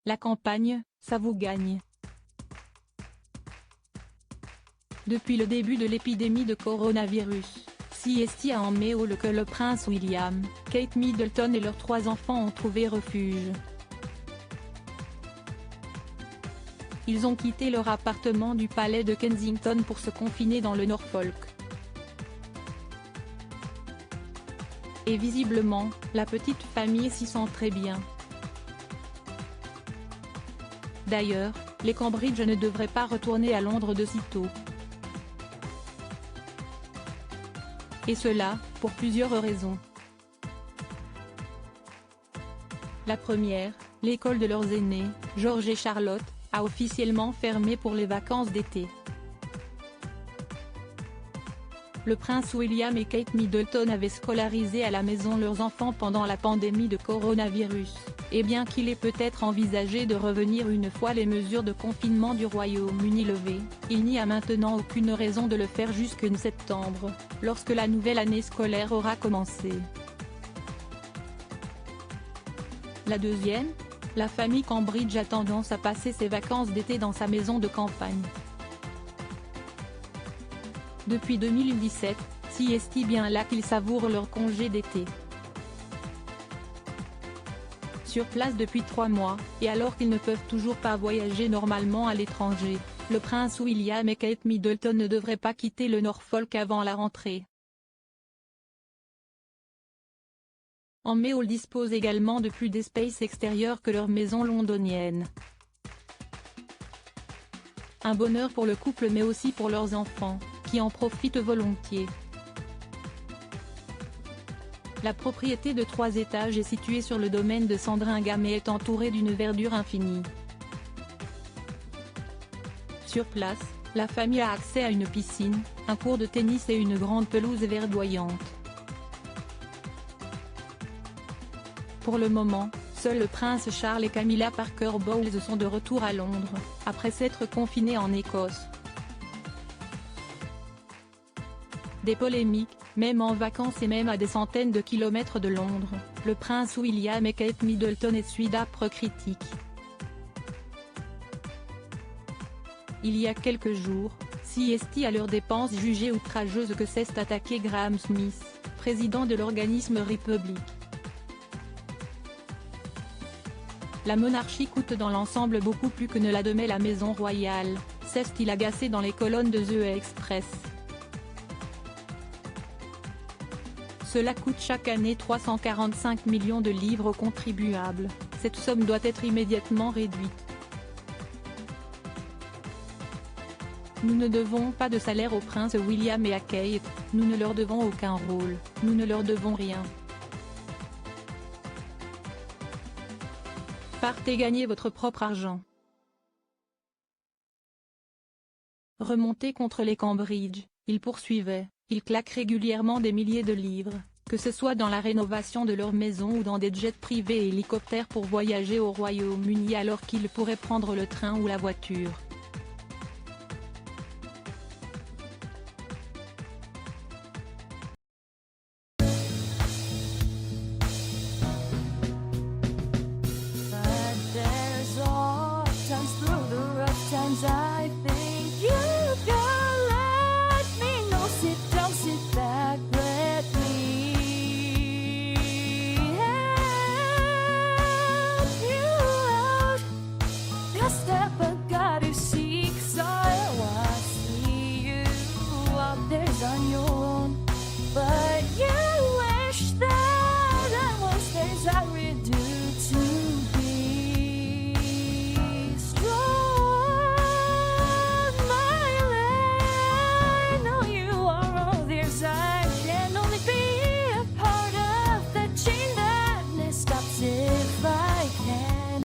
La campagne, ça vous gagne. Depuis le début de l'épidémie de coronavirus, CST a en mail que le prince William, Kate Middleton et leurs 3 enfants ont trouvé refuge. Ils ont quitté leur appartement du palais de Kensington pour se confiner dans le Norfolk. Et visiblement, la petite famille s'y sent très bien. D'ailleurs, les Cambridge ne devraient pas retourner à Londres de sitôt. Et cela, pour plusieurs raisons. La première, l'école de leurs aînés, George et Charlotte, a officiellement fermé pour les vacances d'été. Le prince William et Kate Middleton avaient scolarisé à la maison leurs enfants pendant la pandémie de coronavirus, et bien qu'il ait peut-être envisagé de revenir une fois les mesures de confinement du Royaume-Uni levées, il n'y a maintenant aucune raison de le faire jusqu'en septembre, lorsque la nouvelle année scolaire aura commencé. La deuxième, la famille Cambridge a tendance à passer ses vacances d'été dans sa maison de campagne. Depuis 2017, CST bien là qu'ils savourent leur congé d'été. Sur place depuis 3 mois, et alors qu'ils ne peuvent toujours pas voyager normalement à l'étranger, le prince William et Kate Middleton ne devraient pas quitter le Norfolk avant la rentrée. En mail dispose également de plus d'espace extérieur que leur maison londonienne. Un bonheur pour le couple mais aussi pour leurs enfants, qui en profitent volontiers. La propriété de 3 étages est située sur le domaine de Sandringham et est entourée d'une verdure infinie. Sur place, la famille a accès à une piscine, un court de tennis et une grande pelouse verdoyante. Pour le moment, seuls le prince Charles et Camilla Parker Bowles sont de retour à Londres, après s'être confinés en Écosse. Des polémiques, même en vacances et même à des centaines de kilomètres de Londres, le prince William et Kate Middleton essuient d'âpres critiques. Il y a quelques jours, CST à leurs dépenses jugé outrageuse que s'est attaqué Graham Smith, président de l'organisme Republic. La monarchie coûte dans l'ensemble beaucoup plus que ne l'admet la maison royale, s'est-il agacé dans les colonnes de The Express. Cela coûte chaque année 345 millions de livres aux contribuables, cette somme doit être immédiatement réduite. Nous ne devons pas de salaire au prince William et à Kate, nous ne leur devons aucun rôle, nous ne leur devons rien. Partez gagner votre propre argent. Remonté contre les Cambridge, il poursuivait, ils claquent régulièrement des milliers de livres, que ce soit dans la rénovation de leur maison ou dans des jets privés et hélicoptères pour voyager au Royaume-Uni alors qu'ils pourraient prendre le train ou la voiture.